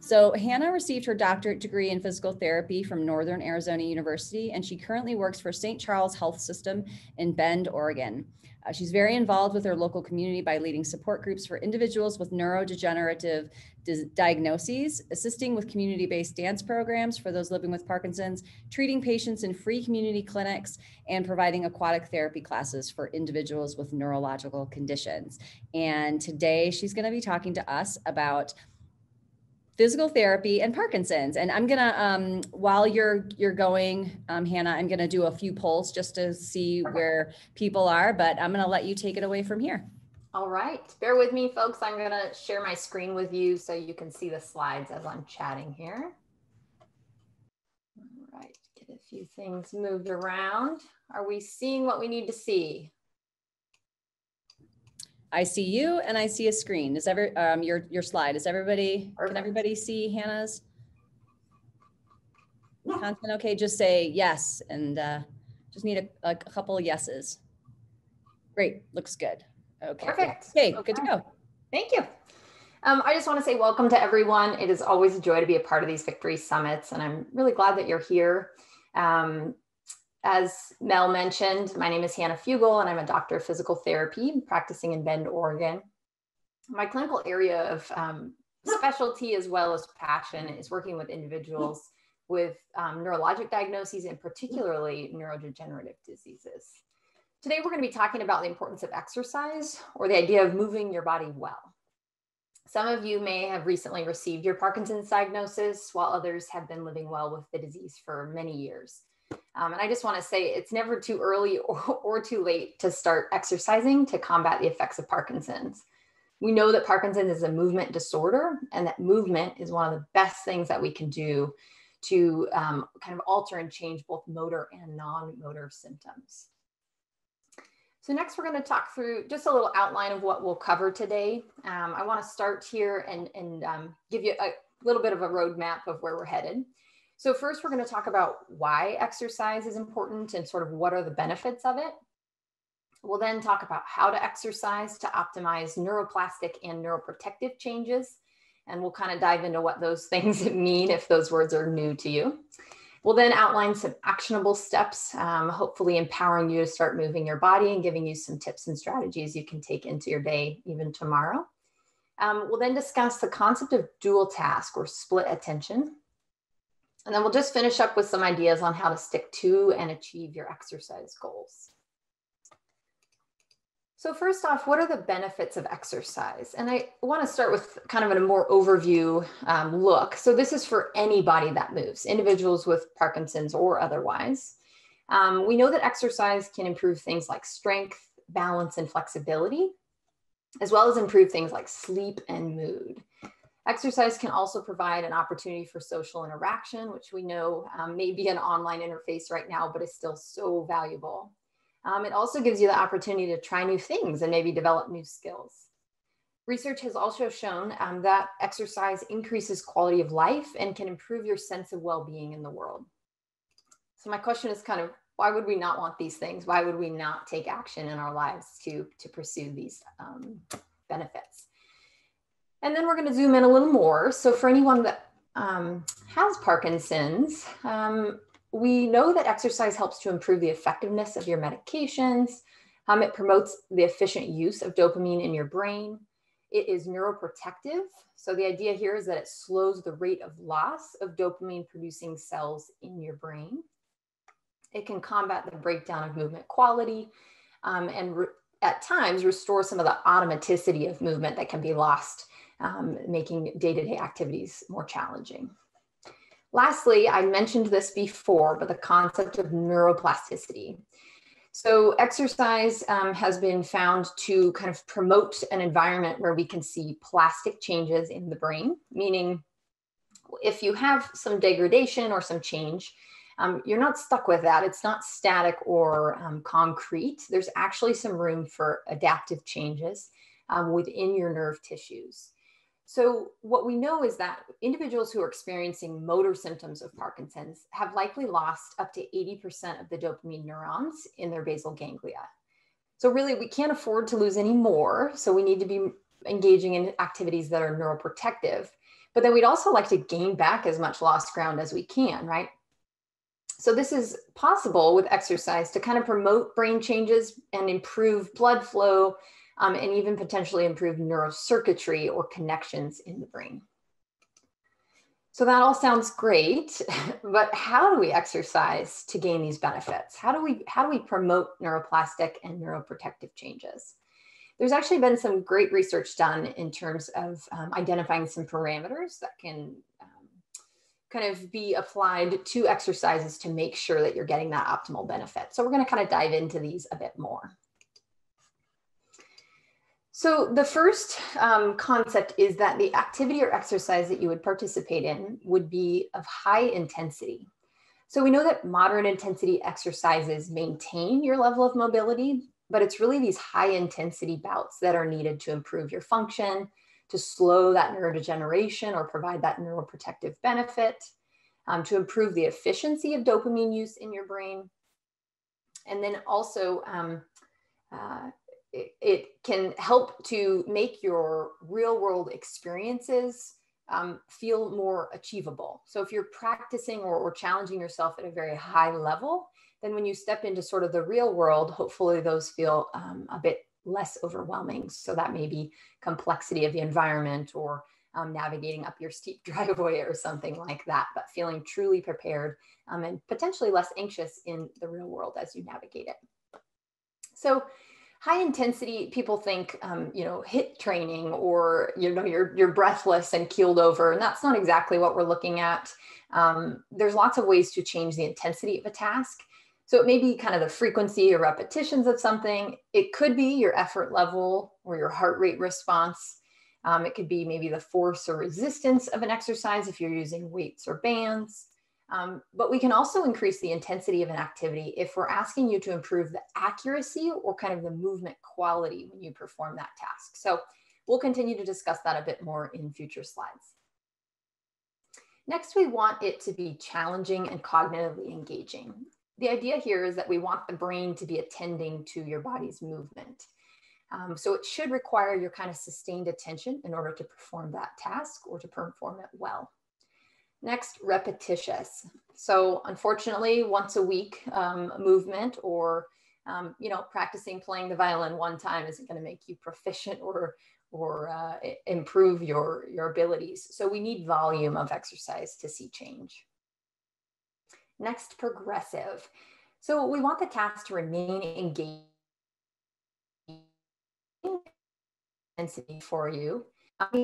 So Hannah received her doctorate degree in physical therapy from Northern Arizona University, and she currently works for St. Charles Health System in Bend, Oregon. She's very involved with her local community by leading support groups for individuals with neurodegenerative diagnoses, assisting with community-based dance programs for those living with Parkinson's, treating patients in free community clinics, and providing aquatic therapy classes for individuals with neurological conditions. And today she's going to be talking to us about physical therapy and Parkinson's. And I'm gonna, while you're going, Hannah, I'm gonna do a few polls just to see where people are, but I'm gonna let you take it away from here. All right, bear with me, folks. I'm gonna share my screen with you so you can see the slides as I'm chatting here. All right, get a few things moved around. Are we seeing what we need to see? I see you and I see a screen. Is your slide? Is everybody, Perfect. Can everybody see Hannah's content? Okay, just say yes and just need a couple of yeses. Great, looks good. Okay, perfect. Okay, good to go. Thank you. I just want to say welcome to everyone. It is always a joy to be a part of these Victory Summits, and I'm really glad that you're here. As Mel mentioned, my name is Hannah Fugel, and I'm a doctor of physical therapy practicing in Bend, Oregon. My clinical area of specialty as well as passion is working with individuals with neurologic diagnoses and particularly neurodegenerative diseases. Today, we're going to be talking about the importance of exercise, or the idea of moving your body well. Some of you may have recently received your Parkinson's diagnosis, while others have been living well with the disease for many years. And I just want to say it's never too early or too late to start exercising to combat the effects of Parkinson's. We know that Parkinson's is a movement disorder, and that movement is one of the best things that we can do to kind of alter and change both motor and non-motor symptoms. So next, we're going to talk through just a little outline of what we'll cover today. I want to start here and give you a little bit of a roadmap of where we're headed. So first, we're going to talk about why exercise is important and sort of what are the benefits of it. We'll then talk about how to exercise to optimize neuroplastic and neuroprotective changes. And we'll kind of dive into what those things mean if those words are new to you. We'll then outline some actionable steps, hopefully empowering you to start moving your body and giving you some tips and strategies you can take into your day, even tomorrow. We'll then discuss the concept of dual task or split attention. And then we'll just finish up with some ideas on how to stick to and achieve your exercise goals. So first off, what are the benefits of exercise? And I want to start with kind of a more overview look. So this is for anybody that moves, individuals with Parkinson's or otherwise. We know that exercise can improve things like strength, balance, and flexibility, as well as improve things like sleep and mood. Exercise can also provide an opportunity for social interaction, which we know may be an online interface right now, but is still so valuable. It also gives you the opportunity to try new things and maybe develop new skills. Research has also shown that exercise increases quality of life and can improve your sense of well-being in the world. So my question is kind of, why would we not want these things? Why would we not take action in our lives to pursue these benefits? And then we're going to zoom in a little more. So for anyone that has Parkinson's, we know that exercise helps to improve the effectiveness of your medications. It promotes the efficient use of dopamine in your brain. It is neuroprotective. So the idea here is that it slows the rate of loss of dopamine producing cells in your brain. It can combat the breakdown of movement quality and at times restore some of the automaticity of movement that can be lost, making day-to-day activities more challenging. Lastly, I mentioned this before, but the concept of neuroplasticity. So exercise has been found to kind of promote an environment where we can see plastic changes in the brain, meaning if you have some degradation or some change, you're not stuck with that. It's not static or concrete. There's actually some room for adaptive changes within your nerve tissues. So what we know is that individuals who are experiencing motor symptoms of Parkinson's have likely lost up to 80% of the dopamine neurons in their basal ganglia. So really, we can't afford to lose any more. So we need to be engaging in activities that are neuroprotective. but then we'd also like to gain back as much lost ground as we can, right? So this is possible with exercise to kind of promote brain changes and improve blood flow, and even potentially improve neurocircuitry or connections in the brain. So that all sounds great, but how do we exercise to gain these benefits? How do we promote neuroplastic and neuroprotective changes? There's actually been some great research done in terms of identifying some parameters that can kind of be applied to exercises to make sure that you're getting that optimal benefit. So we're going to kind of dive into these a bit more. So the first concept is that the activity or exercise that you would participate in would be of high intensity. So we know that moderate intensity exercises maintain your level of mobility, but it's really these high intensity bouts that are needed to improve your function, to slow that neurodegeneration or provide that neuroprotective benefit, to improve the efficiency of dopamine use in your brain. And then also it can help to make your real world experiences feel more achievable. So if you're practicing or challenging yourself at a very high level, then when you step into sort of the real world, hopefully those feel a bit less overwhelming. So that may be complexity of the environment or navigating up your steep driveway or something like that, but feeling truly prepared and potentially less anxious in the real world as you navigate it. So high intensity, people think, HIIT training or, you're breathless and keeled over, and that's not exactly what we're looking at. There's lots of ways to change the intensity of a task. So it may be kind of the frequency or repetitions of something. It could be your effort level or your heart rate response. It could be maybe the force or resistance of an exercise if you're using weights or bands. But we can also increase the intensity of an activity if we're asking you to improve the accuracy or kind of the movement quality when you perform that task. So we'll continue to discuss that a bit more in future slides. Next, we want it to be challenging and cognitively engaging. The idea here is that we want the brain to be attending to your body's movement. So it should require your kind of sustained attention in order to perform that task or to perform it well. Next, repetitious. So unfortunately, once a week movement or, practicing playing the violin one time isn't going to make you proficient or improve your abilities. So we need volume of exercise to see change. Next, progressive. So we want the task to remain engaged for you.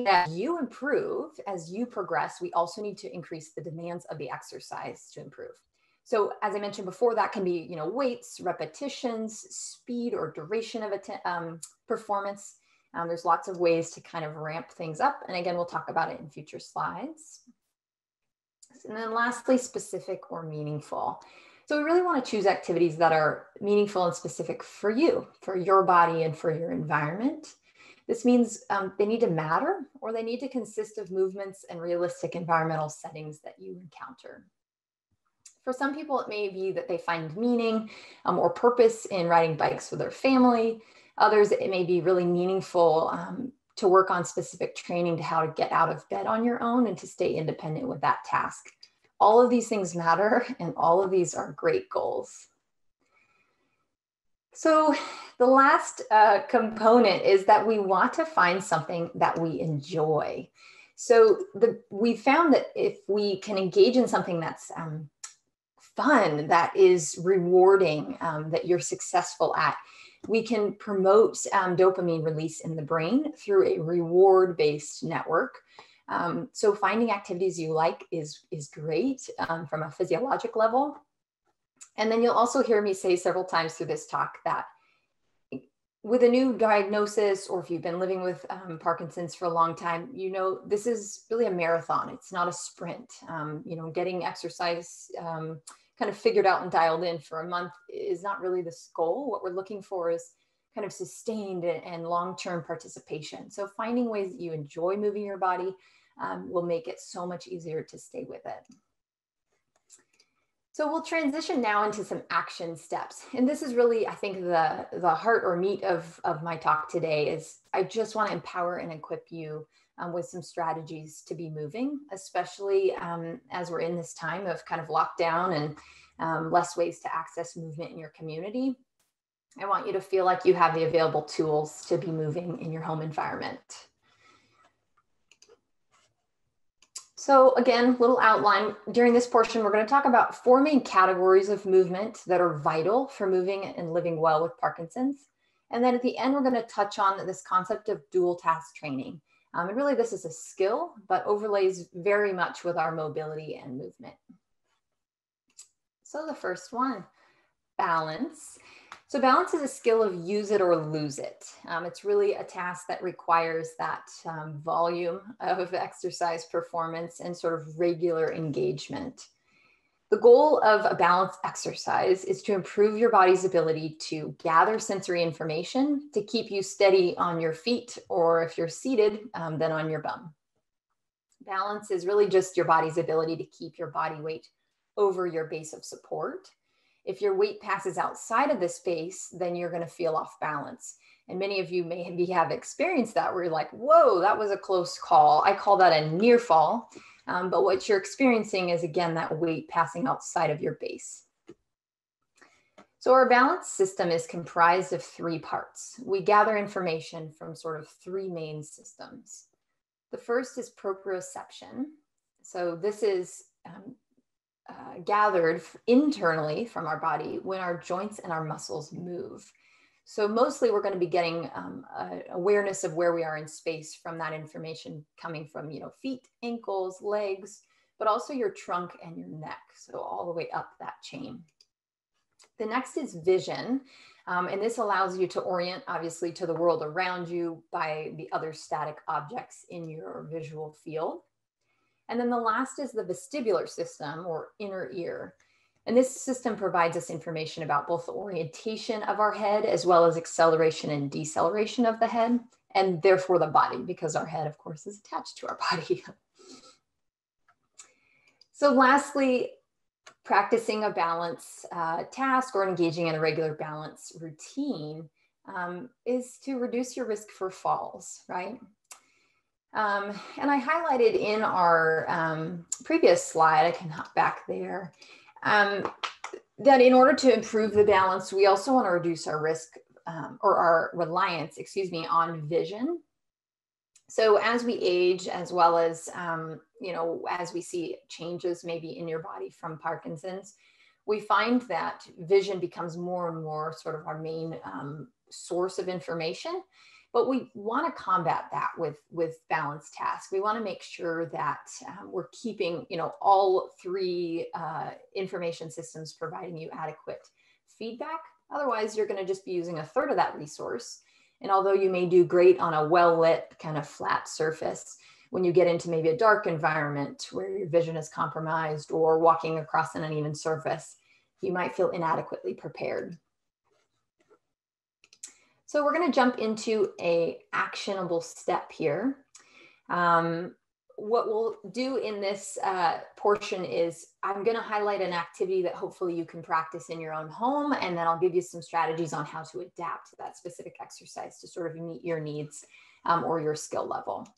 As you improve, as you progress, we also need to increase the demands of the exercise to improve. So as I mentioned before, that can be, weights, repetitions, speed or duration of performance. There's lots of ways to kind of ramp things up. And again, we'll talk about it in future slides. And then lastly, specific or meaningful. So we really want to choose activities that are meaningful and specific for you, for your body and for your environment. This means they need to matter or they need to consist of movements and realistic environmental settings that you encounter. For some people, it may be that they find meaning or purpose in riding bikes with their family. Others, it may be really meaningful to work on specific training to how to get out of bed on your own and to stay independent with that task. All of these things matter and all of these are great goals. So the last component is that we want to find something that we enjoy. So we found that if we can engage in something that's fun, that is rewarding, that you're successful at, we can promote dopamine release in the brain through a reward-based network. So finding activities you like is great from a physiologic level. And then you'll also hear me say several times through this talk that with a new diagnosis, or if you've been living with Parkinson's for a long time, this is really a marathon. It's not a sprint. Getting exercise kind of figured out and dialed in for a month is not really the goal. What we're looking for is kind of sustained and long-term participation. So finding ways that you enjoy moving your body will make it so much easier to stay with it. So we'll transition now into some action steps. And this is really, I think, the heart or meat of my talk today is I just want to empower and equip you with some strategies to be moving, especially as we're in this time of kind of lockdown and less ways to access movement in your community. I want you to feel like you have the available tools to be moving in your home environment. So again, little outline. During this portion, we're going to talk about 4 main categories of movement that are vital for moving and living well with Parkinson's. And then at the end, we're going to touch on this concept of dual task training. And really, this is a skill, but overlays very much with our mobility and movement. So the first one, balance. So balance is a skill of use it or lose it. It's really a task that requires that volume of exercise performance and sort of regular engagement. The goal of a balanced exercise is to improve your body's ability to gather sensory information to keep you steady on your feet, or if you're seated, then on your bum. Balance is really just your body's ability to keep your body weight over your base of support. If your weight passes outside of this base, then you're going to feel off balance. And many of you may have experienced that, where you're like, whoa, that was a close call. I call that a near fall. But what you're experiencing is, again, that weight passing outside of your base. So our balance system is comprised of 3 parts. We gather information from sort of 3 main systems. The first is proprioception. So this is gathered internally from our body when our joints and our muscles move. So mostly we're going to be getting awareness of where we are in space from that information coming from, feet, ankles, legs, but also your trunk and your neck. So all the way up that chain. The next is vision. And this allows you to orient, obviously, to the world around you by the other static objects in your visual field. And then the last is the vestibular system, or inner ear. And this system provides us information about both the orientation of our head as well as acceleration and deceleration of the head, and therefore the body, because our head, of course, is attached to our body. So lastly, practicing a balance task or engaging in a regular balance routine is to reduce your risk for falls, right? And I highlighted in our previous slide, I can hop back there, that in order to improve the balance, we also want to reduce our risk or our reliance, on vision. So as we age, as well as, as we see changes maybe in your body from Parkinson's, we find that vision becomes more and more sort of our main source of information. But we want to combat that with balanced tasks. We want to make sure that we're keeping, all 3 information systems providing you adequate feedback. Otherwise, you're going to just be using 1/3 of that resource. And although you may do great on a well-lit kind of flat surface, when you get into maybe a dark environment where your vision is compromised or walking across an uneven surface, you might feel inadequately prepared. So we're going to jump into an actionable step here. What we'll do in this portion is I'm going to highlight an activity that hopefully you can practice in your own home, and then I'll give you some strategies on how to adapt to that specific exercise to sort of meet your needs or your skill level.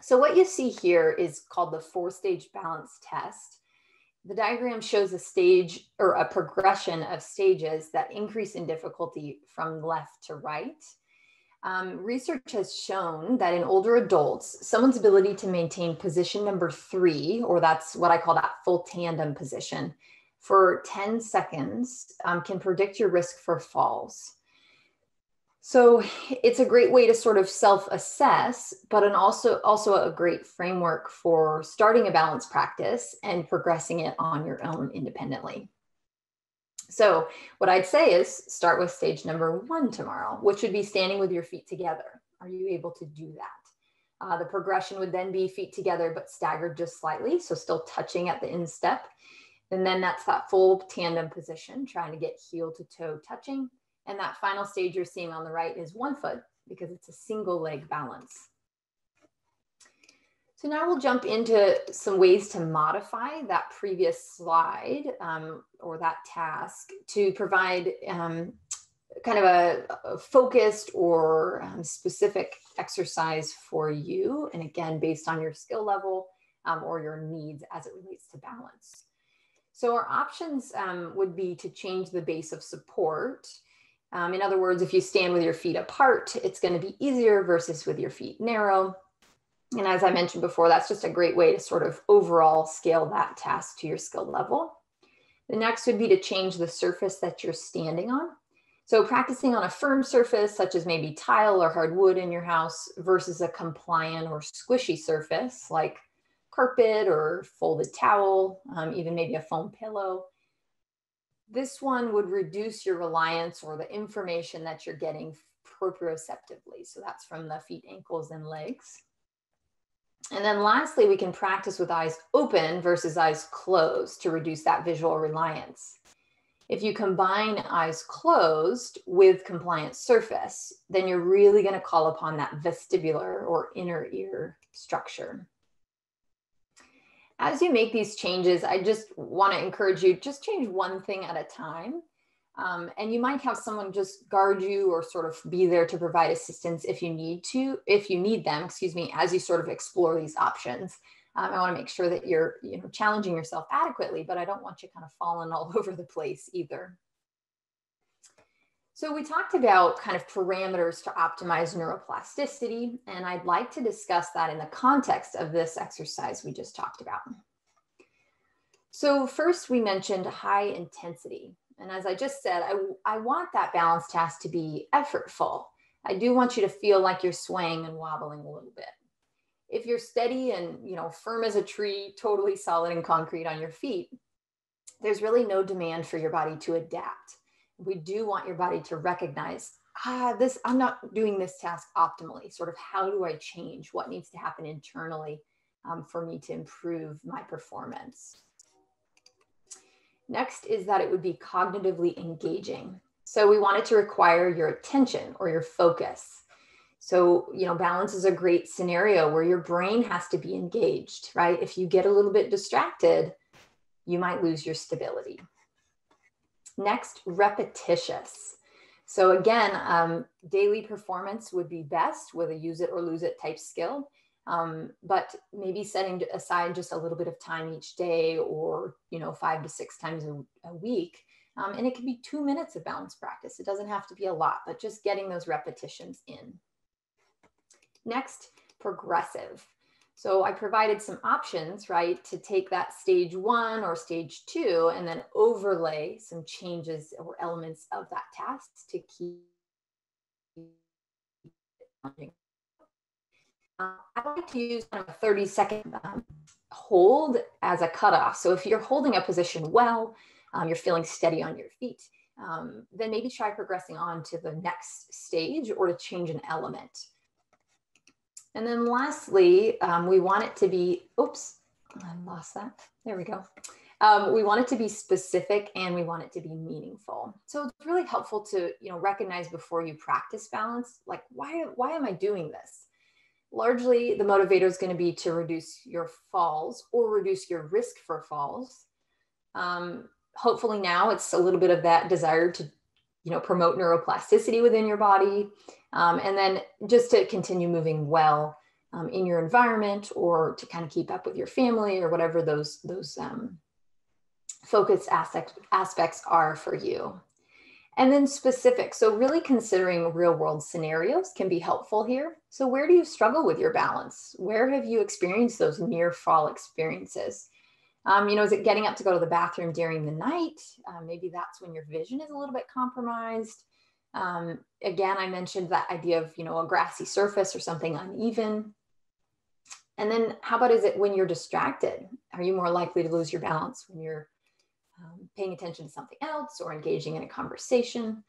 So what you see here is called the 4-stage balance test. The diagram shows a stage or a progression of stages that increase in difficulty from left to right. Research has shown that in older adults, someone's ability to maintain position number 3, or that's what I call that full tandem position, for 10 seconds can predict your risk for falls. So it's a great way to sort of self-assess, but also a great framework for starting a balance practice and progressing it on your own independently. So what I'd say is start with stage number 1 tomorrow, which would be standing with your feet together. Are you able to do that? The progression would then be feet together, but staggered just slightly. So still touching at the instep. And then that's that full tandem position, trying to get heel to toe touching. And that final stage you're seeing on the right is 1 foot, because it's a single leg balance. So now we'll jump into some ways to modify that previous slide or that task to provide kind of a focused or specific exercise for you. And again, based on your skill level or your needs as it relates to balance. So our options would be to change the base of support. In other words, if you stand with your feet apart, it's going to be easier versus with your feet narrow. And as I mentioned before, that's just a great way to sort of overall scale that task to your skill level. The next would be to change the surface that you're standing on. So practicing on a firm surface, such as maybe tile or hardwood in your house, versus a compliant or squishy surface like carpet or folded towel, even maybe a foam pillow. This one would reduce your reliance or the information that you're getting proprioceptively. So that's from the feet, ankles, and legs. And then lastly, we can practice with eyes open versus eyes closed to reduce that visual reliance. If you combine eyes closed with compliant surface, then you're really going to call upon that vestibular or inner ear structure. As you make these changes, I just want to encourage you, just change one thing at a time. And you might have someone just guard you or sort of be there to provide assistance if you need them, as you sort of explore these options. I want to make sure that you're challenging yourself adequately, but I don't want you kind of falling all over the place either. So we talked about kind of parameters to optimize neuroplasticity, and I'd like to discuss that in the context of this exercise we just talked about. So first we mentioned high intensity. And as I just said, I want that balance task to be effortful. I do want you to feel like you're swaying and wobbling a little bit. If you're steady and firm as a tree, totally solid and concrete on your feet, there's really no demand for your body to adapt. We do want your body to recognize, I'm not doing this task optimally. Sort of, how do I change? What needs to happen internally for me to improve my performance? Next is that it would be cognitively engaging. So we want it to require your attention or your focus. So, balance is a great scenario where your brain has to be engaged, right? If you get a little bit distracted, you might lose your stability. Next, repetitious. So again, daily performance would be best with a use it or lose it type skill. But maybe setting aside just a little bit of time each day or, 5 to 6 times a week. And it can be 2 minutes of balance practice. It doesn't have to be a lot, but just getting those repetitions in. Next, progressive. So I provided some options, right, to take that stage 1 or stage 2 and then overlay some changes or elements of that task to keep I like to use a 30-second hold as a cutoff. So if you're holding a position well, you're feeling steady on your feet, then maybe try progressing on to the next stage or to change an element. And then lastly, we want it to be, oops, I lost that. There we go. We want it to be specific and we want it to be meaningful. So it's really helpful to recognize before you practice balance, like why am I doing this? Largely, the motivator is going to be to reduce your falls or reduce your risk for falls. Hopefully now it's a little bit of that desire to promote neuroplasticity within your body. And then just to continue moving well in your environment or to kind of keep up with your family or whatever those focus aspects are for you. And then specific. So really considering real world scenarios can be helpful here. So where do you struggle with your balance? Where have you experienced those near fall experiences? Is it getting up to go to the bathroom during the night? Maybe that's when your vision is a little bit compromised. Again, I mentioned that idea of, a grassy surface or something uneven. And then how about is it when you're distracted? Are you more likely to lose your balance when you're paying attention to something else or engaging in a conversation?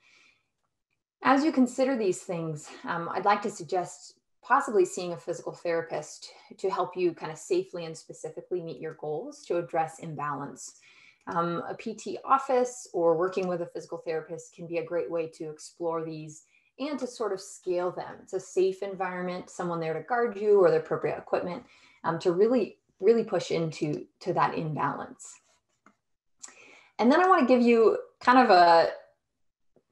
As you consider these things, I'd like to suggest possibly seeing a physical therapist to help you kind of safely and specifically meet your goals to address imbalance. A PT office or working with a physical therapist can be a great way to explore these and to sort of scale them. It's a safe environment, someone there to guard you or the appropriate equipment to really push into that imbalance. And then I want to give you kind of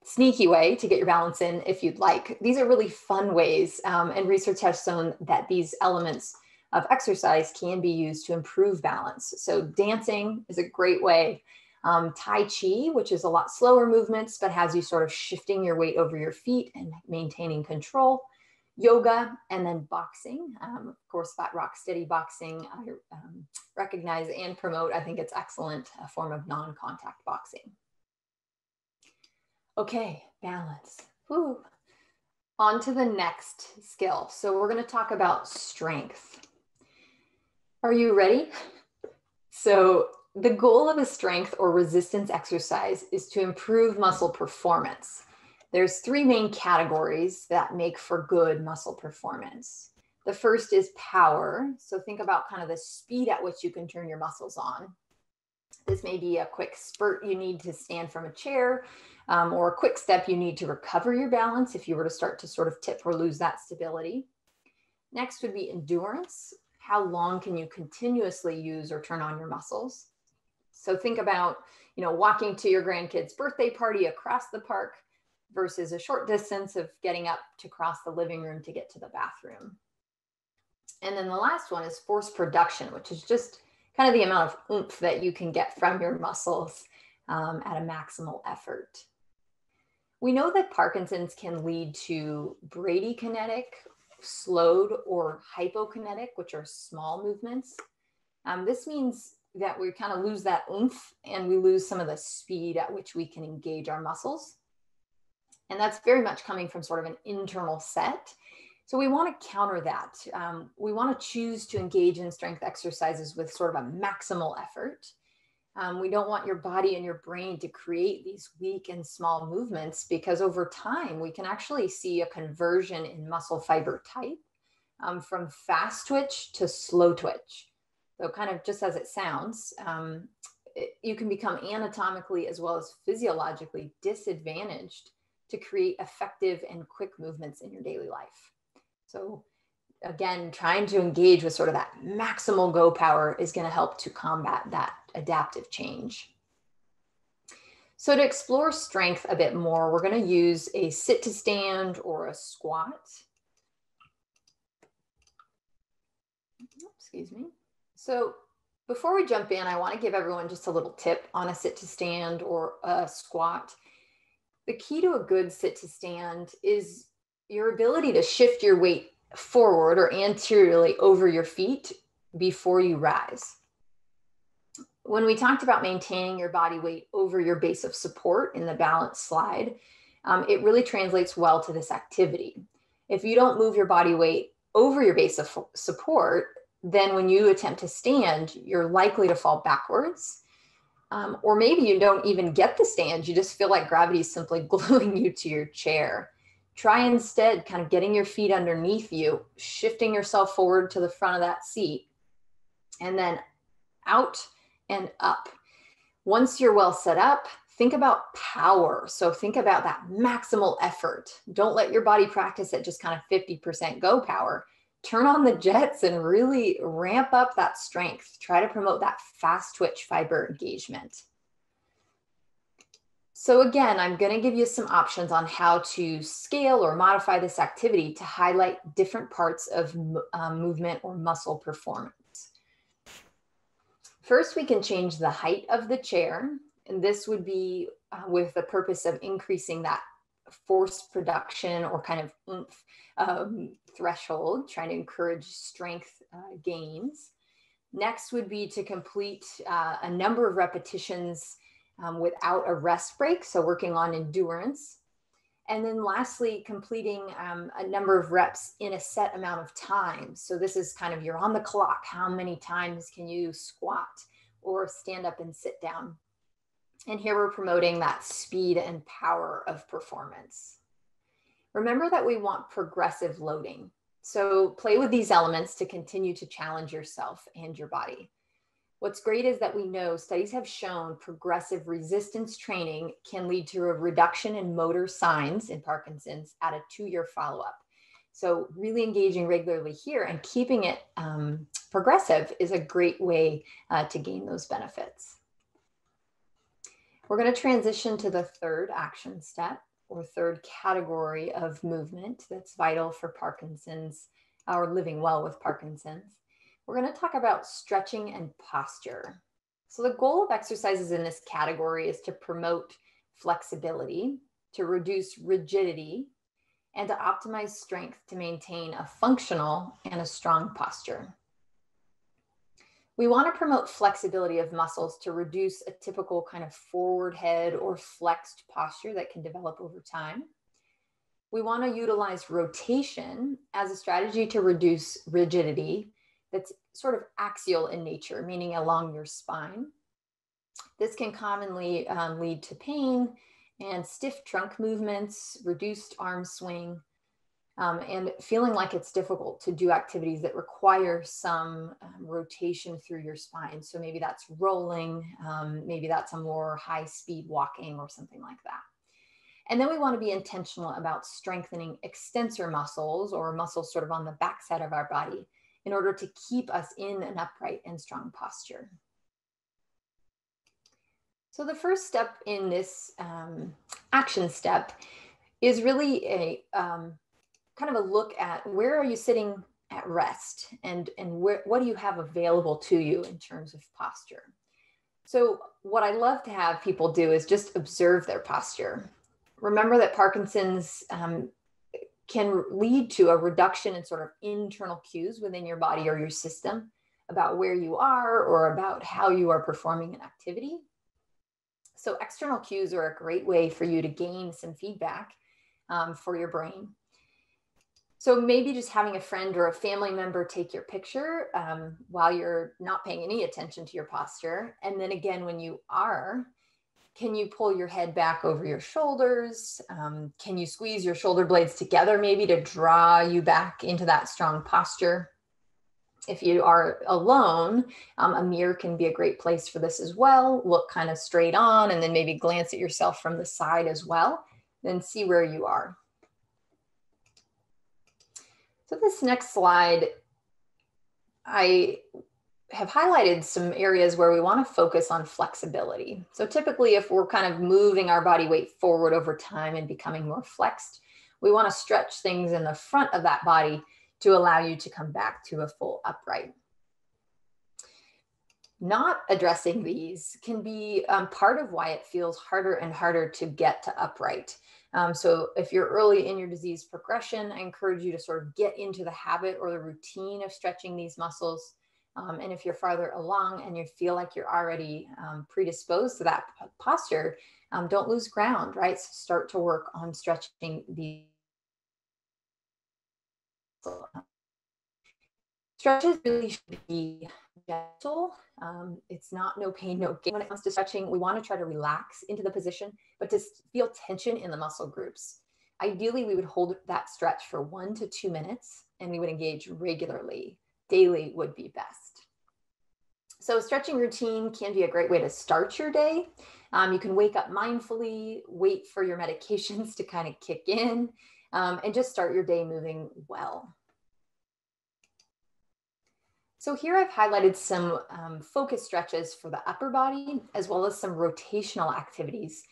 sneaky way to get your balance in if you'd like. These are really fun ways, and research has shown that these elements of exercise can be used to improve balance. So dancing is a great way. Tai Chi, which is a lot slower movements, but has you sort of shifting your weight over your feet and maintaining control. Yoga, and then boxing. Of course, that rock steady boxing I recognize and promote. I think it's excellent, a form of non-contact boxing. Okay, balance. Whew. On to the next skill. So we're going to talk about strength. Are you ready? So the goal of a strength or resistance exercise is to improve muscle performance. There's three main categories that make for good muscle performance. The first is power. So think about kind of the speed at which you can turn your muscles on. This may be a quick spurt you need to stand from a chair, or a quick step you need to recover your balance if you were to start to sort of tip or lose that stability. Next would be endurance. How long can you continuously use or turn on your muscles? So think about, walking to your grandkid's birthday party across the park versus a short distance of getting up to cross the living room to get to the bathroom. And then the last one is force production, which is just kind of the amount of oomph that you can get from your muscles at a maximal effort. We know that Parkinson's can lead to bradykinetic, slowed, or hypokinetic, which are small movements. This means that we kind of lose that oomph and we lose some of the speed at which we can engage our muscles. And that's very much coming from sort of an internal set. So we want to counter that. We want to choose to engage in strength exercises with sort of a maximal effort. We don't want your body and your brain to create these weak and small movements, because over time we can actually see a conversion in muscle fiber type from fast twitch to slow twitch. So kind of just as it sounds, you can become anatomically as well as physiologically disadvantaged to create effective and quick movements in your daily life. So again, trying to engage with sort of that maximal go power is going to help to combat that adaptive change. So to explore strength a bit more, we're going to use a sit to stand or a squat. Excuse me. So before we jump in, I want to give everyone just a little tip on a sit to stand or a squat. The key to a good sit to stand is your ability to shift your weight forward or anteriorly over your feet before you rise. When we talked about maintaining your body weight over your base of support in the balance slide, it really translates well to this activity. If you don't move your body weight over your base of support, then when you attempt to stand, you're likely to fall backwards. Or maybe you don't even get the stand. You just feel like gravity is simply gluing you to your chair. Try instead kind of getting your feet underneath you, shifting yourself forward to the front of that seat, and then out and up. Once you're well set up, think about power. So think about that maximal effort. Don't let your body practice at just kind of 50% go power. Turn on the jets and really ramp up that strength. Try to promote that fast twitch fiber engagement. So again, I'm going to give you some options on how to scale or modify this activity to highlight different parts of movement or muscle performance. First, we can change the height of the chair, and this would be with the purpose of increasing that force production or kind of oomph threshold, trying to encourage strength gains. Next would be to complete a number of repetitions without a rest break, so working on endurance. And then lastly, completing a number of reps in a set amount of time. So this is kind of, you're on the clock. How many times can you squat or stand up and sit down? And here we're promoting that speed and power of performance. Remember that we want progressive loading. So play with these elements to continue to challenge yourself and your body. What's great is that we know studies have shown progressive resistance training can lead to a reduction in motor signs in Parkinson's at a 2-year follow-up. So really engaging regularly here and keeping it progressive is a great way to gain those benefits. We're going to transition to the third action step. or third category of movement that's vital for Parkinson's or living well with Parkinson's, we're going to talk about stretching and posture. So the goal of exercises in this category is to promote flexibility, to reduce rigidity, and to optimize strength to maintain a functional and a strong posture. We want to promote flexibility of muscles to reduce a typical kind of forward head or flexed posture that can develop over time. We want to utilize rotation as a strategy to reduce rigidity that's sort of axial in nature, meaning along your spine. This can commonly lead to pain and stiff trunk movements, reduced arm swing, and feeling like it's difficult to do activities that require some rotation through your spine. So maybe that's rolling, maybe that's a more high speed walking or something like that. And then we want to be intentional about strengthening extensor muscles or muscles sort of on the backside of our body in order to keep us in an upright and strong posture. So the first step in this action step is really a kind of a look at where are you sitting at rest and what do you have available to you in terms of posture. So what I love to have people do is just observe their posture. Remember that Parkinson's can lead to a reduction in sort of internal cues within your body or your system about where you are or about how you are performing an activity. So external cues are a great way for you to gain some feedback for your brain. So maybe just having a friend or a family member take your picture while you're not paying any attention to your posture. And then again, when you are, can you pull your head back over your shoulders? Can you squeeze your shoulder blades together maybe to draw you back into that strong posture? If you are alone, a mirror can be a great place for this as well. Look kind of straight on and then maybe glance at yourself from the side as well. Then see where you are. So this next slide, I have highlighted some areas where we want to focus on flexibility. So typically if we're kind of moving our body weight forward over time and becoming more flexed, we want to stretch things in the front of that body to allow you to come back to a full upright. Not addressing these can be part of why it feels harder and harder to get to upright. So if you're early in your disease progression, I encourage you to sort of get into the habit or the routine of stretching these muscles. And if you're farther along and you feel like you're already predisposed to that posture, don't lose ground, right? So start to work on stretching the stretches really should be gentle. It's not no pain, no gain. When it comes to stretching, we want to try to relax into the position, but to feel tension in the muscle groups. Ideally, we would hold that stretch for 1 to 2 minutes and we would engage regularly. Daily would be best. So a stretching routine can be a great way to start your day. You can wake up mindfully, wait for your medications to kind of kick in, and just start your day moving well. So here I've highlighted some focus stretches for the upper body, as well as some rotational activities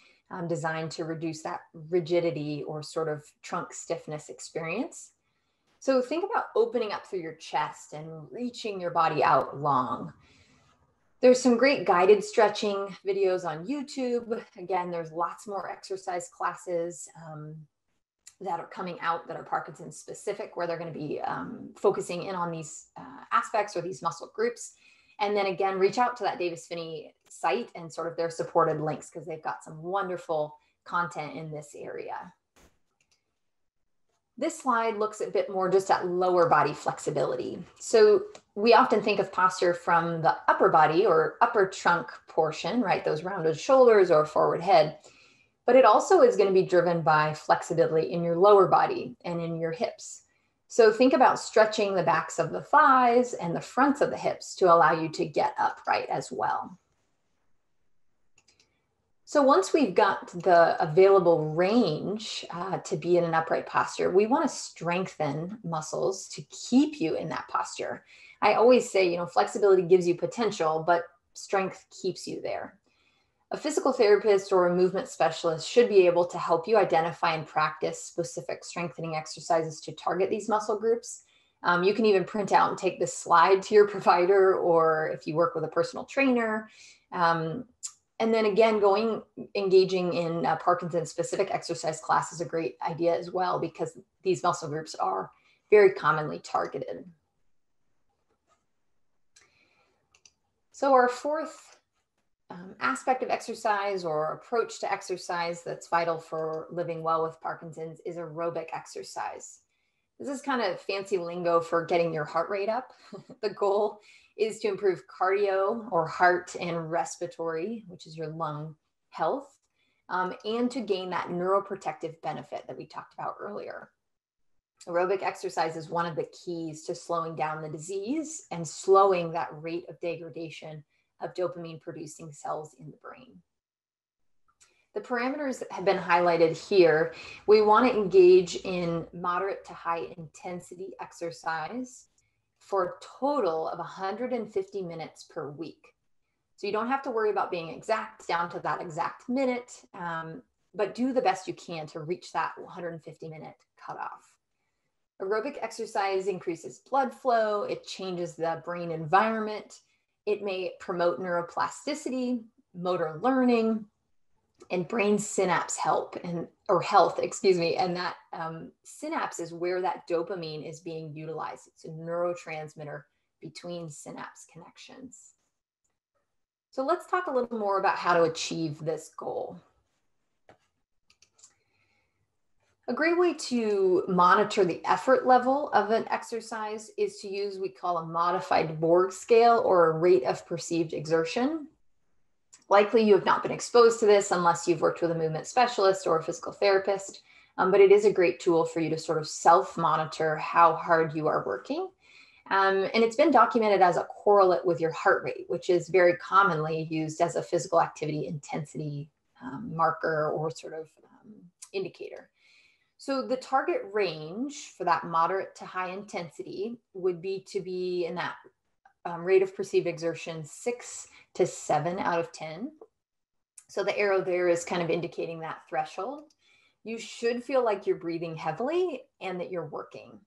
designed to reduce that rigidity or sort of trunk stiffness experience. So think about opening up through your chest and reaching your body out long. There's some great guided stretching videos on YouTube. Again, there's lots more exercise classes that are coming out that are Parkinson's specific, where they're going to be focusing in on these aspects or these muscle groups. And then again, reach out to that Davis Phinney site and sort of their supported links because they've got some wonderful content in this area. This slide looks a bit more just at lower body flexibility. So we often think of posture from the upper body or upper trunk portion, right? Those rounded shoulders or forward head. But it also is going to be driven by flexibility in your lower body and in your hips. So think about stretching the backs of the thighs and the fronts of the hips to allow you to get upright as well. So once we've got the available range to be in an upright posture, we want to strengthen muscles to keep you in that posture. I always say, flexibility gives you potential, but strength keeps you there. A physical therapist or a movement specialist should be able to help you identify and practice specific strengthening exercises to target these muscle groups. You can even print out and take this slide to your provider, or if you work with a personal trainer. And then again, engaging in Parkinson's specific exercise class is a great idea as well, because these muscle groups are very commonly targeted. So our fourth aspect of exercise or approach to exercise that's vital for living well with Parkinson's is aerobic exercise. This is kind of fancy lingo for getting your heart rate up. The goal is to improve cardio or heart and respiratory, which is your lung health, and to gain that neuroprotective benefit that we talked about earlier. Aerobic exercise is one of the keys to slowing down the disease and slowing that rate of degradation of dopamine producing cells in the brain. The parameters have been highlighted here. We want to engage in moderate to high intensity exercise for a total of 150 minutes per week. So you don't have to worry about being exact down to that exact minute, but do the best you can to reach that 150-minute cutoff. Aerobic exercise increases blood flow, it changes the brain environment, it may promote neuroplasticity, motor learning, and brain synapse health, and that synapse is where that dopamine is being utilized. It's a neurotransmitter between synapse connections. So let's talk a little more about how to achieve this goal. A great way to monitor the effort level of an exercise is to use what we call a modified Borg scale, or a rate of perceived exertion. Likely you have not been exposed to this unless you've worked with a movement specialist or a physical therapist, but it is a great tool for you to sort of self-monitor how hard you are working. And it's been documented as a correlate with your heart rate, which is very commonly used as a physical activity intensity marker or sort of indicator. So the target range for that moderate to high intensity would be to be in that rate of perceived exertion 6 to 7 out of 10. So the arrow there is kind of indicating that threshold. You should feel like you're breathing heavily and that you're working.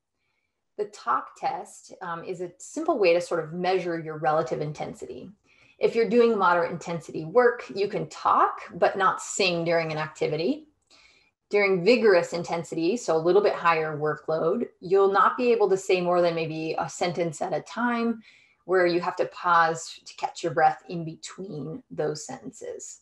The talk test is a simple way to sort of measure your relative intensity. If you're doing moderate intensity work, you can talk but not sing during an activity. During vigorous intensity, so a little bit higher workload, you'll not be able to say more than maybe a sentence at a time, where you have to pause to catch your breath in between those sentences.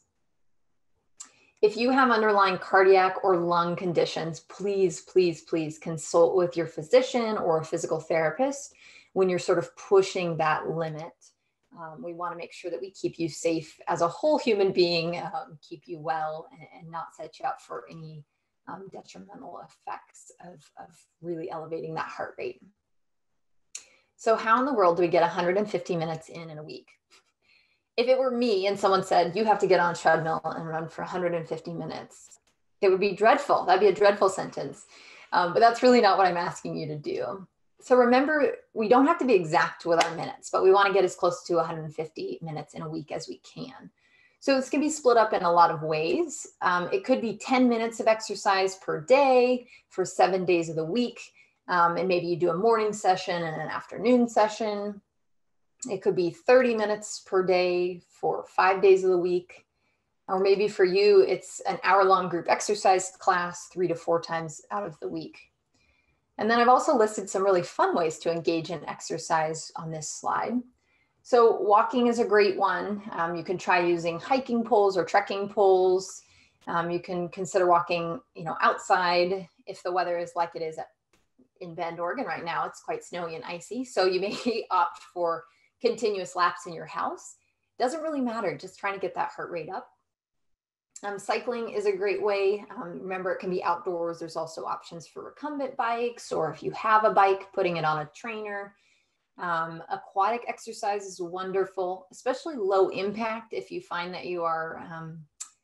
If you have underlying cardiac or lung conditions, please, please, please consult with your physician or a physical therapist when you're sort of pushing that limit. We want to make sure that we keep you safe as a whole human being, keep you well, and not set you up for any detrimental effects of really elevating that heart rate. So how in the world do we get 150 minutes in a week? If it were me and someone said, you have to get on a treadmill and run for 150 minutes, it would be dreadful. That'd be a dreadful sentence. But that's really not what I'm asking you to do. So remember, we don't have to be exact with our minutes, but we want to get as close to 150 minutes in a week as we can. So this can be split up in a lot of ways. It could be 10 minutes of exercise per day for 7 days of the week. And maybe you do a morning session and an afternoon session. It could be 30 minutes per day for 5 days of the week. Or maybe for you, it's an hour-long group exercise class 3 to 4 times out of the week. And then I've also listed some really fun ways to engage in exercise on this slide. So walking is a great one. You can try using hiking poles or trekking poles. You can consider walking, outside if the weather is like it is in Bend, Oregon right now. It's quite snowy and icy. So you may opt for continuous laps in your house. Doesn't really matter, just trying to get that heart rate up. Cycling is a great way. Remember, it can be outdoors. There's also options for recumbent bikes, or if you have a bike, putting it on a trainer. Aquatic exercise is wonderful, especially low impact if you find that you are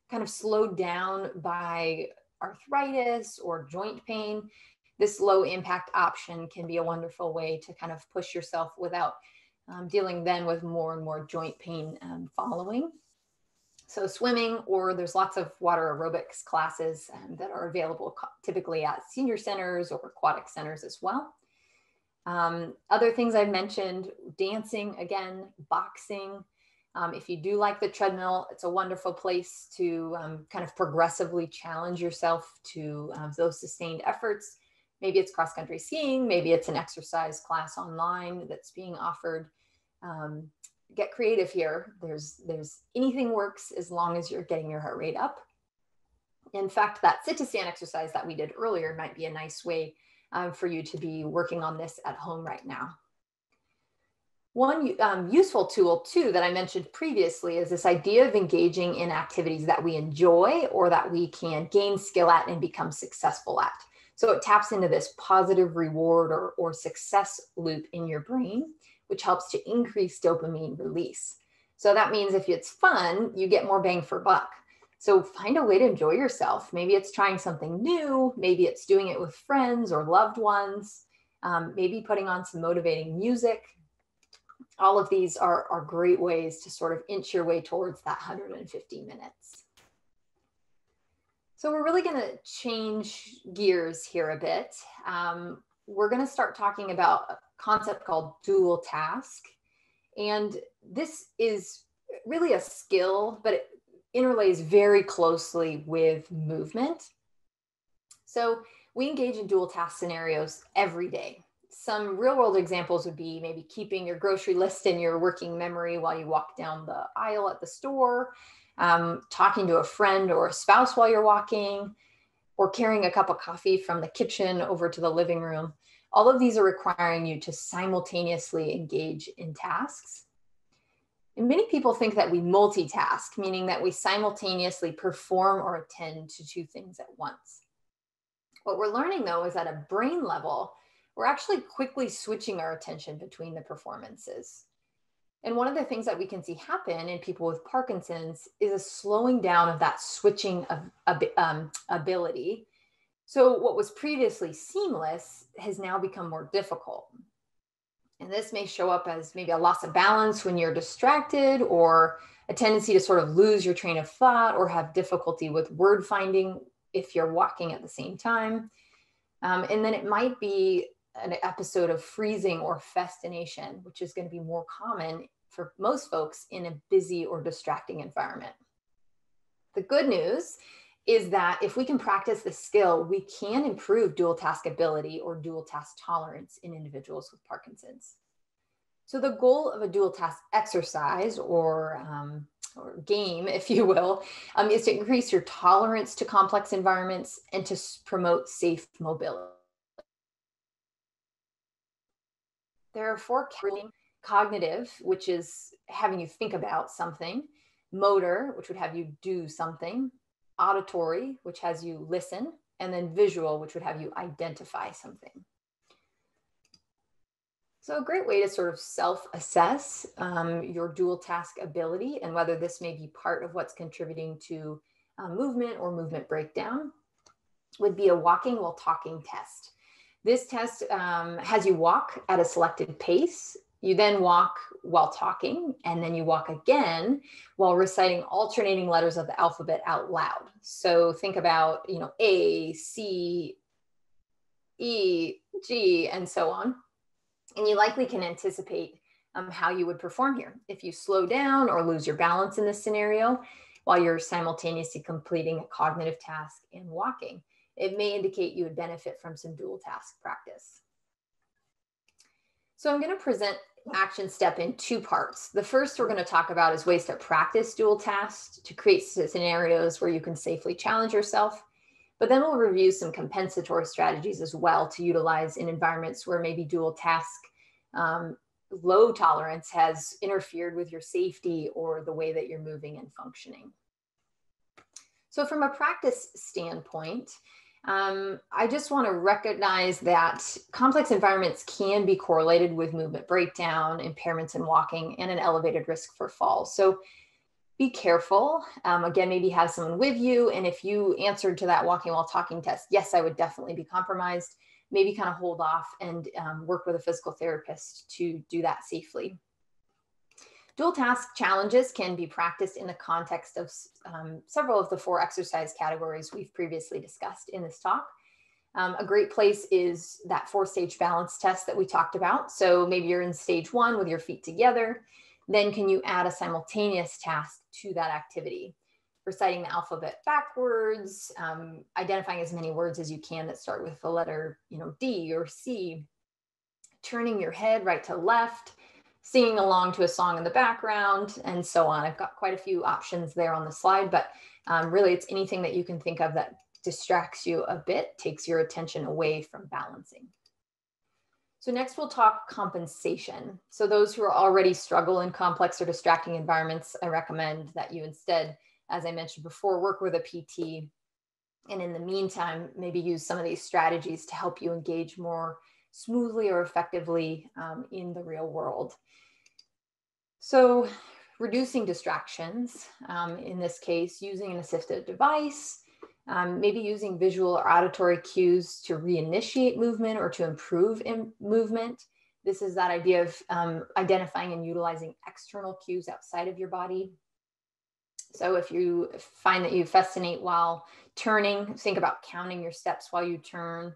kind of slowed down by arthritis or joint pain. This low impact option can be a wonderful way to kind of push yourself without dealing then with more and more joint pain following. So swimming, or there's lots of water aerobics classes that are available typically at senior centers or aquatic centers as well. Other things I've mentioned, dancing, again, boxing. If you do like the treadmill, it's a wonderful place to kind of progressively challenge yourself to those sustained efforts. Maybe it's cross-country skiing, maybe it's an exercise class online that's being offered. Get creative here. There's anything works as long as you're getting your heart rate up. In fact, that sit to stand exercise that we did earlier might be a nice way for you to be working on this at home right now. One useful tool too that I mentioned previously is this idea of engaging in activities that we enjoy or that we can gain skill at and become successful at. So it taps into this positive reward or success loop in your brain, which helps to increase dopamine release. So that means if it's fun, you get more bang for buck. So find a way to enjoy yourself. Maybe it's trying something new. Maybe it's doing it with friends or loved ones. Maybe putting on some motivating music. All of these are great ways to sort of inch your way towards that 150 minutes. So we're really going to change gears here a bit. We're going to start talking about a concept called dual task. And this is really a skill, but it interlays very closely with movement. So we engage in dual task scenarios every day. Some real world examples would be maybe keeping your grocery list in your working memory while you walk down the aisle at the store, talking to a friend or a spouse while you're walking, or carrying a cup of coffee from the kitchen over to the living room. All of these are requiring you to simultaneously engage in tasks. And many people think that we multitask, meaning that we simultaneously perform or attend to two things at once. What we're learning though is at a brain level, we're actually quickly switching our attention between the performances. And one of the things that we can see happen in people with Parkinson's is a slowing down of that switching ability. So what was previously seamless has now become more difficult. And this may show up as maybe a loss of balance when you're distracted, or a tendency to sort of lose your train of thought or have difficulty with word finding if you're walking at the same time. And then it might be an episode of freezing or fascination, which is going to be more common for most folks in a busy or distracting environment. The good news is that if we can practice this skill, we can improve dual task ability or dual task tolerance in individuals with Parkinson's. So the goal of a dual task exercise or game, if you will, is to increase your tolerance to complex environments and to promote safe mobility. There are four categories: cognitive, which is having you think about something; motor, which would have you do something; auditory, which has you listen; and then visual, which would have you identify something. So a great way to sort of self-assess your dual task ability and whether this may be part of what's contributing to movement or movement breakdown would be a walking while talking test. This test has you walk at a selected pace. You then walk while talking, and then you walk again while reciting alternating letters of the alphabet out loud. So think about, A, C, E, G, and so on. And you likely can anticipate how you would perform here. If you slow down or lose your balance in this scenario while you're simultaneously completing a cognitive task and walking, it may indicate you would benefit from some dual task practice. So I'm going to present action step in two parts. The first we're going to talk about is ways to practice dual tasks to create scenarios where you can safely challenge yourself. But then we'll review some compensatory strategies as well to utilize in environments where maybe dual task low tolerance has interfered with your safety or the way that you're moving and functioning. So from a practice standpoint, I just want to recognize that complex environments can be correlated with movement breakdown, impairments in walking, and an elevated risk for falls. So be careful. Again, maybe have someone with you. And if you answered to that walking while talking test, yes, I would definitely be compromised. Maybe kind of hold off and work with a physical therapist to do that safely. Dual task challenges can be practiced in the context of several of the 4 exercise categories we've previously discussed in this talk. A great place is that 4-stage balance test that we talked about. So maybe you're in stage 1 with your feet together. Then can you add a simultaneous task to that activity? Reciting the alphabet backwards, identifying as many words as you can that start with the letter, D or C, turning your head right to left, singing along to a song in the background, and so on. I've got quite a few options there on the slide, but really it's anything that you can think of that distracts you a bit, takes your attention away from balancing. So next we'll talk compensation. So those who already struggle in complex or distracting environments, I recommend that you instead, as I mentioned before, work with a PT. And in the meantime, maybe use some of these strategies to help you engage more smoothly or effectively in the real world. So reducing distractions, in this case, using an assistive device, maybe using visual or auditory cues to reinitiate movement or to improve movement. This is that idea of identifying and utilizing external cues outside of your body. So if you find that you fascinate while turning, think about counting your steps while you turn.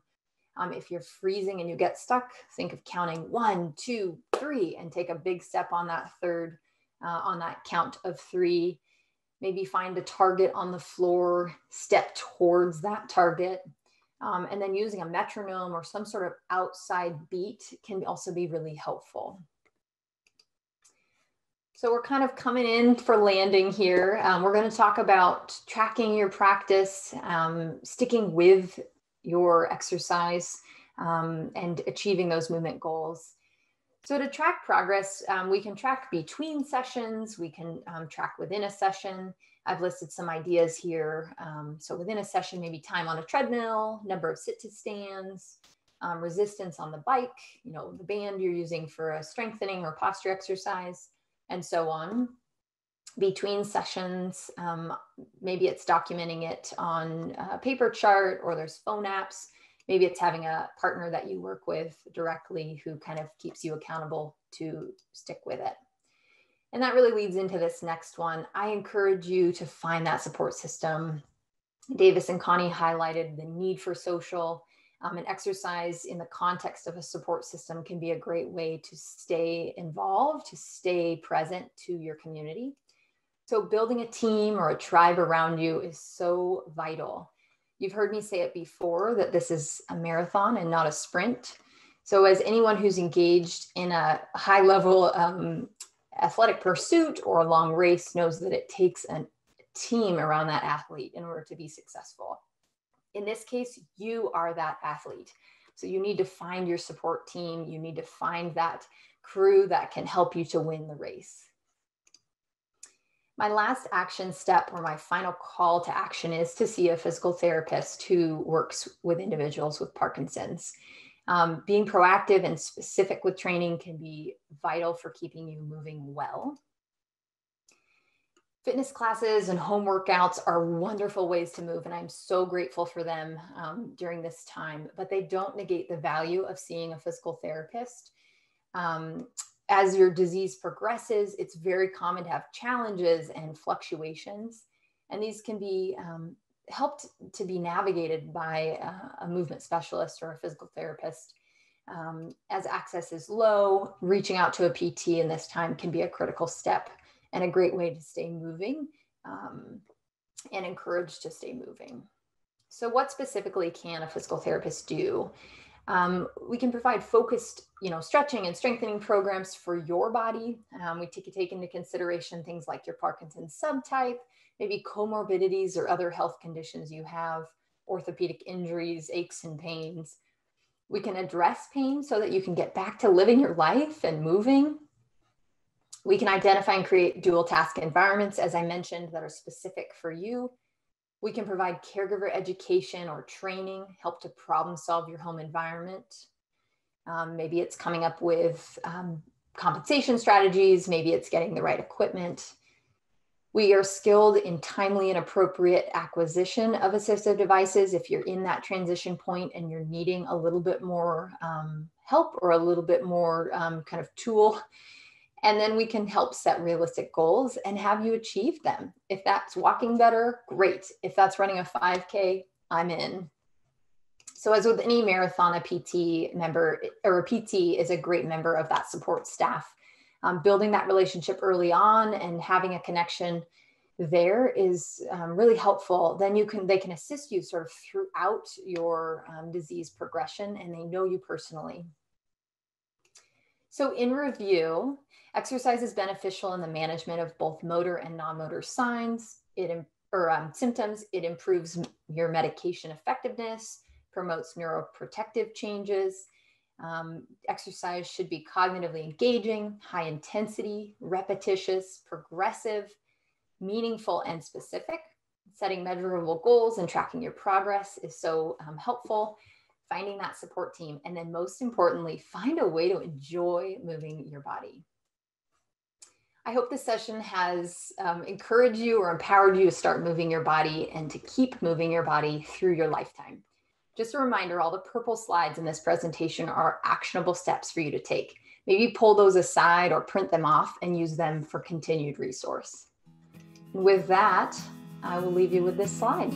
If you're freezing and you get stuck, think of counting 1, 2, 3, and take a big step on that third, on that count of 3. Maybe find a target on the floor, step towards that target. And then using a metronome or some sort of outside beat can also be really helpful. So we're kind of coming in for landing here. We're going to talk about tracking your practice, sticking with your exercise, and achieving those movement goals. So to track progress, we can track between sessions, we can track within a session. I've listed some ideas here. So within a session, maybe time on a treadmill, number of sit to stands, resistance on the bike, the band you're using for a strengthening or posture exercise, and so on. Between sessions, maybe it's documenting it on a paper chart, or there's phone apps. Maybe it's having a partner that you work with directly who kind of keeps you accountable to stick with it. And that really leads into this next one. I encourage you to find that support system. Davis and Connie highlighted the need for social, and exercise in the context of a support system can be a great way to stay involved, to stay present to your community. So building a team or a tribe around you is so vital. You've heard me say it before that this is a marathon and not a sprint. So as anyone who's engaged in a high level athletic pursuit or a long race knows that it takes a team around that athlete in order to be successful. In this case, you are that athlete. So you need to find your support team. You need to find that crew that can help you to win the race. My last action step, or my final call to action, is to see a physical therapist who works with individuals with Parkinson's. Being proactive and specific with training can be vital for keeping you moving well. Fitness classes and home workouts are wonderful ways to move, and I'm so grateful for them during this time, but they don't negate the value of seeing a physical therapist. As your disease progresses, it's very common to have challenges and fluctuations, and these can be helped to be navigated by a movement specialist or a physical therapist. As access is low, reaching out to a PT in this time can be a critical step and a great way to stay moving and encouraged to stay moving. So what specifically can a physical therapist do? We can provide focused, stretching and strengthening programs for your body. We take into consideration things like your Parkinson's subtype, maybe comorbidities or other health conditions you have, orthopedic injuries, aches and pains. We can address pain so that you can get back to living your life and moving. We can identify and create dual task environments, as I mentioned, that are specific for you. We can provide caregiver education or training, help to problem solve your home environment. Maybe it's coming up with compensation strategies. Maybe it's getting the right equipment. We are skilled in timely and appropriate acquisition of assistive devices. If you're in that transition point and you're needing a little bit more help or a little bit more kind of tool, And then we can help set realistic goals and have you achieve them. If that's walking better, great. If that's running a 5K, I'm in. So as with any marathon, a PT member or a PT is a great member of that support staff. Building that relationship early on and having a connection there is really helpful. Then they can assist you sort of throughout your disease progression, and they know you personally. So in review, exercise is beneficial in the management of both motor and non-motor signs symptoms. It improves your medication effectiveness, promotes neuroprotective changes. Exercise should be cognitively engaging, high intensity, repetitious, progressive, meaningful, and specific. Setting measurable goals and tracking your progress is so helpful. Finding that support team, and then most importantly, find a way to enjoy moving your body. I hope this session has encouraged you or empowered you to start moving your body and to keep moving your body through your lifetime. Just a reminder, all the purple slides in this presentation are actionable steps for you to take. Maybe pull those aside or print them off and use them for continued resource. And with that, I will leave you with this slide.